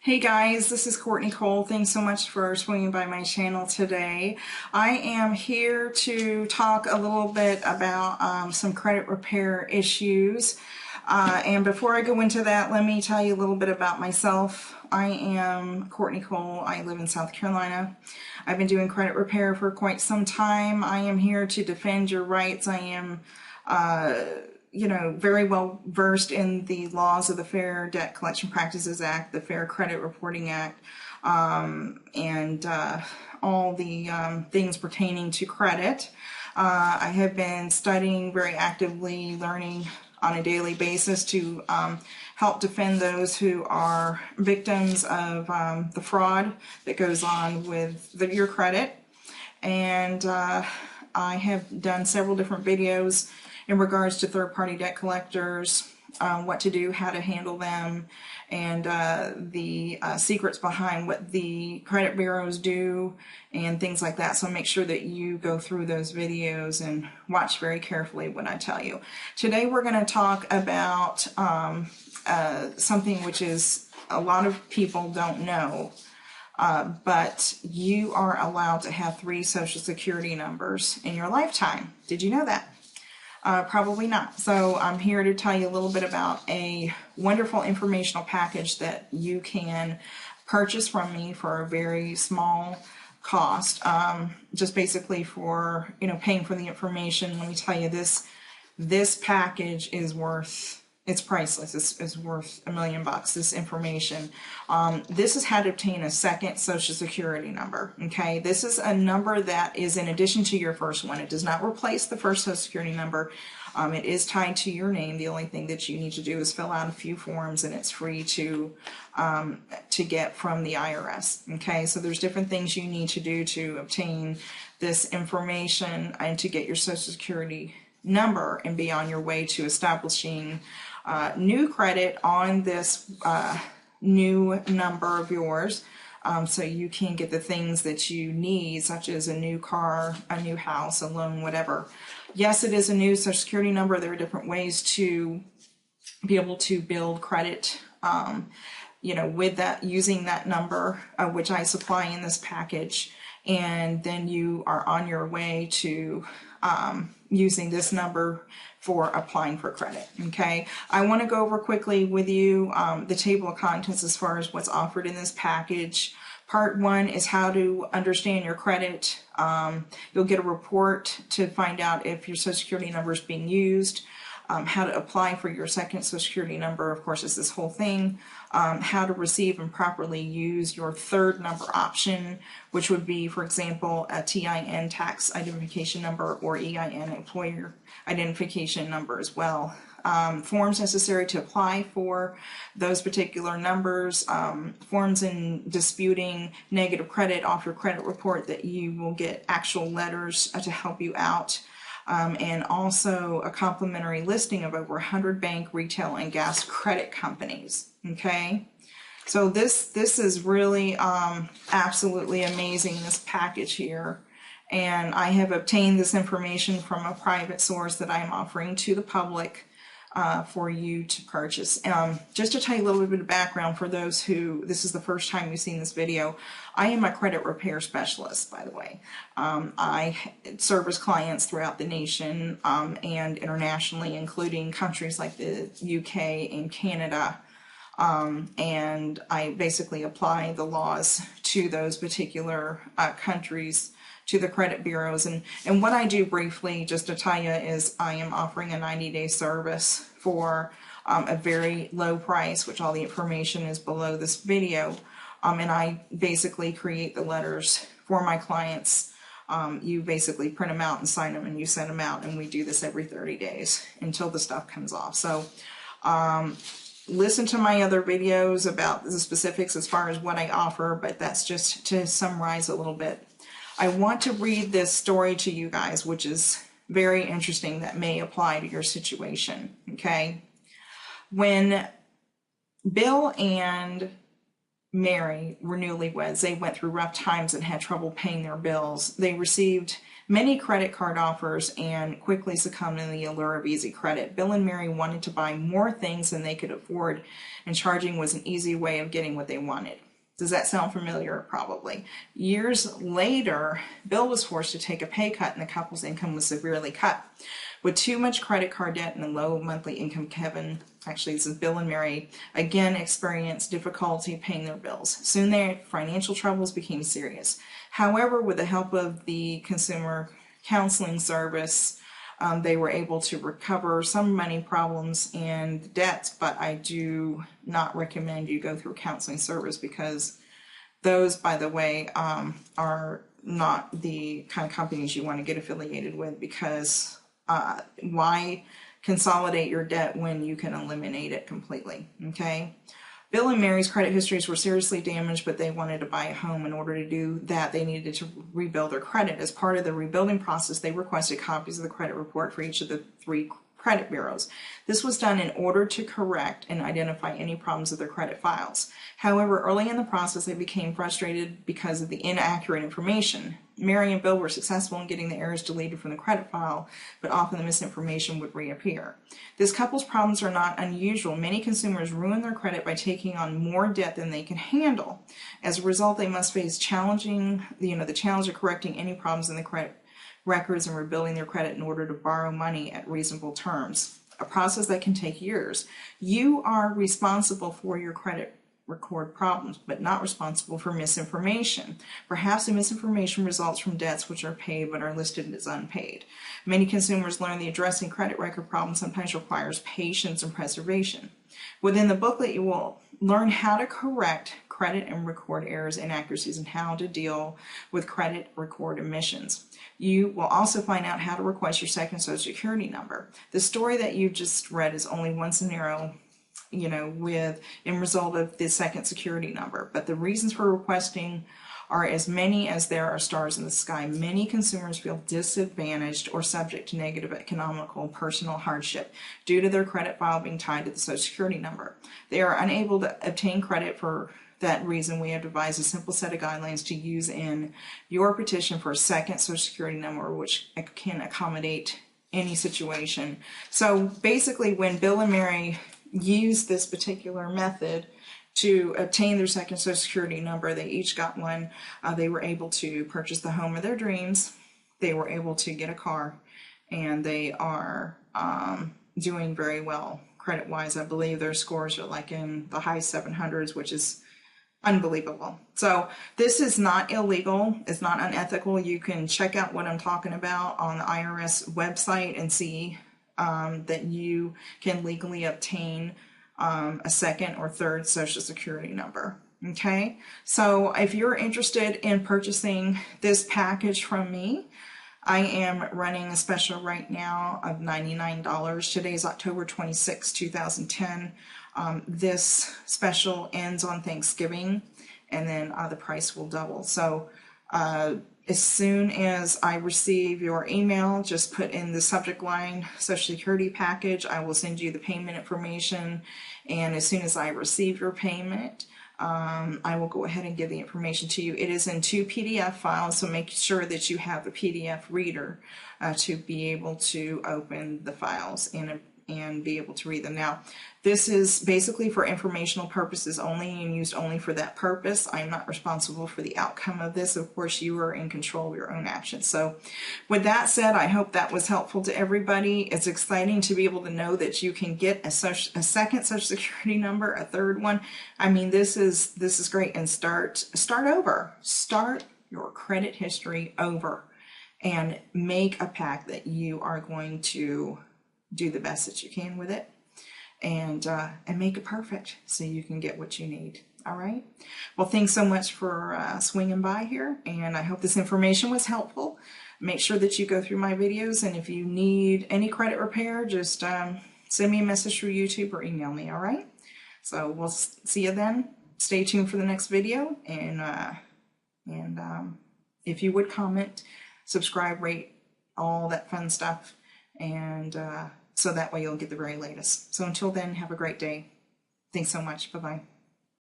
Hey guys, this is Courtney Cole. Thanks so much for swinging by my channel today. I am here to talk a little bit about some credit repair issues. And before I go into that, let me tell you a little bit about myself. I am Courtney Cole. I live in South Carolina. I've been doing credit repair for quite some time. I am here to defend your rights. I am very well versed in the laws of the Fair Debt Collection Practices Act, the Fair Credit Reporting Act, and all the things pertaining to credit. I have been studying very actively, learning on a daily basis to help defend those who are victims of the fraud that goes on with your credit. And I have done several different videos in regards to third-party debt collectors, what to do, how to handle them, and the secrets behind what the credit bureaus do and things like that. So make sure that you go through those videos and watch very carefully what I tell you. Today we're going to talk about something which is a lot of people don't know. But you are allowed to have 3 Social Security numbers in your lifetime. Did you know that? Probably not. So I'm here to tell you a little bit about a wonderful informational package that you can purchase from me for a very small cost. Just basically for, paying for the information. Let me tell you, this package is worth, it's priceless. It's worth $1 million, this information. This is how to obtain a second Social Security number, okay? This is a number that is in addition to your first one. It does not replace the first Social Security number. It is tied to your name. The only thing that you need to do is fill out a few forms, and it's free to get from the IRS, okay? So there's different things you need to do to obtain this information and to get your Social Security number and be on your way to establishing new credit on this new number of yours, so you can get the things that you need, such as a new car, a new house, a loan, whatever. Yes, it is a new Social Security number. There are different ways to be able to build credit, with that, using that number, which I supply in this package, and then you are on your way to using this number for applying for credit, okay? I want to go over quickly with you the table of contents as far as what's offered in this package. Part 1 is how to understand your credit. You'll get a report to find out if your Social Security number is being used. How to apply for your second Social Security number, of course, is this whole thing. How to receive and properly use your third number option, which would be, for example, a TIN, tax identification number, or EIN, employer identification number as well. Forms necessary to apply for those particular numbers, forms in disputing negative credit off your credit report that you will get actual letters to help you out. And also a complimentary listing of over 100 bank, retail, and gas credit companies. Okay, so this is really absolutely amazing, this package here. And I have obtained this information from a private source that I'm offering to the public for you to purchase. Just to tell you a little bit of background for those who, this is the first time you've seen this video, I am a credit repair specialist, by the way. I service clients throughout the nation and internationally, including countries like the UK and Canada. And I basically apply the laws to those particular countries, to the credit bureaus. And what I do briefly, just to tell you, is I am offering a 90-day service for a very low price, which all the information is below this video. And I basically create the letters for my clients. You basically print them out and sign them, and you send them out, and we do this every 30 days until the stuff comes off. So listen to my other videos about the specifics as far as what I offer, but that's just to summarize a little bit. I want to read this story to you guys, which is very interesting, that may apply to your situation, okay? When Bill and Mary were newlyweds. They went through rough times and had trouble paying their bills. They received many credit card offers and quickly succumbed to the allure of easy credit. Bill and Mary wanted to buy more things than they could afford, and charging was an easy way of getting what they wanted. Does that sound familiar? Probably. Years later, Bill was forced to take a pay cut and the couple's income was severely cut. With too much credit card debt and a low monthly income, this is Bill and Mary, again experienced difficulty paying their bills. Soon their financial troubles became serious. However, with the help of the consumer counseling service, they were able to recover some money problems and debts, but I do not recommend you go through a counseling service because those, by the way, are not the kind of companies you want to get affiliated with, because why consolidate your debt when you can eliminate it completely? Okay. Bill and Mary's credit histories were seriously damaged, but they wanted to buy a home. In order to do that, they needed to rebuild their credit. As part of the rebuilding process, they requested copies of the credit report for each of the 3 credit bureaus. This was done in order to correct and identify any problems with their credit files. However, early in the process, they became frustrated because of the inaccurate information. Mary and Bill were successful in getting the errors deleted from the credit file, but often the misinformation would reappear. This couple's problems are not unusual. Many consumers ruin their credit by taking on more debt than they can handle. As a result, they must face the challenge of correcting any problems in the credit records and rebuilding their credit in order to borrow money at reasonable terms, a process that can take years. You are responsible for your credit record problems, but not responsible for misinformation. Perhaps the misinformation results from debts which are paid but are listed as unpaid. Many consumers learn that addressing credit record problems sometimes requires patience and preservation. Within the booklet, you will learn how to correct credit and record errors, inaccuracies, and how to deal with credit record omissions. You will also find out how to request your second Social Security number. The story that you just read is only one scenario, in result of the second security number, but the reasons for requesting are as many as there are stars in the sky. Many consumers feel disadvantaged or subject to negative economical and personal hardship due to their credit file being tied to the Social Security number. They are unable to obtain credit. For that reason, we have devised a simple set of guidelines to use in your petition for a second Social Security number, which can accommodate any situation. So basically, when Bill and Mary used this particular method to obtain their second Social Security number, they each got one. They were able to purchase the home of their dreams. They were able to get a car, and they are doing very well credit-wise. I believe their scores are like in the high 700s, which is unbelievable. So this is not illegal. It's not unethical. You can check out what I'm talking about on the IRS website and see that you can legally obtain a second or third Social Security number. Okay, so if you're interested in purchasing this package from me, I am running a special right now of $99. Today's October 26, 2010. This special ends on Thanksgiving, and then the price will double. So as soon as I receive your email, just put in the subject line Social Security package. I will send you the payment information, and as soon as I receive your payment, I will go ahead and give the information to you. It is in 2 PDF files, so make sure that you have a PDF reader to be able to open the files and be able to read them. Now, this is basically for informational purposes only and used only for that purpose. I'm not responsible for the outcome of this. Of course, you are in control of your own actions. So with that said, I hope that was helpful to everybody. It's exciting to be able to know that you can get a second Social Security number, a third one. I mean, this is great. And start over. Start your credit history over and make a pact that you are going to do the best that you can with it, and make it perfect so you can get what you need. All right. Well, thanks so much for swinging by here, and I hope this information was helpful. Make sure that you go through my videos, and if you need any credit repair, just send me a message through YouTube or email me. All right. So we'll see you then. Stay tuned for the next video, and if you would comment, subscribe, rate, all that fun stuff, and so that way you'll get the very latest. So until then, have a great day. Thanks so much. Bye-bye.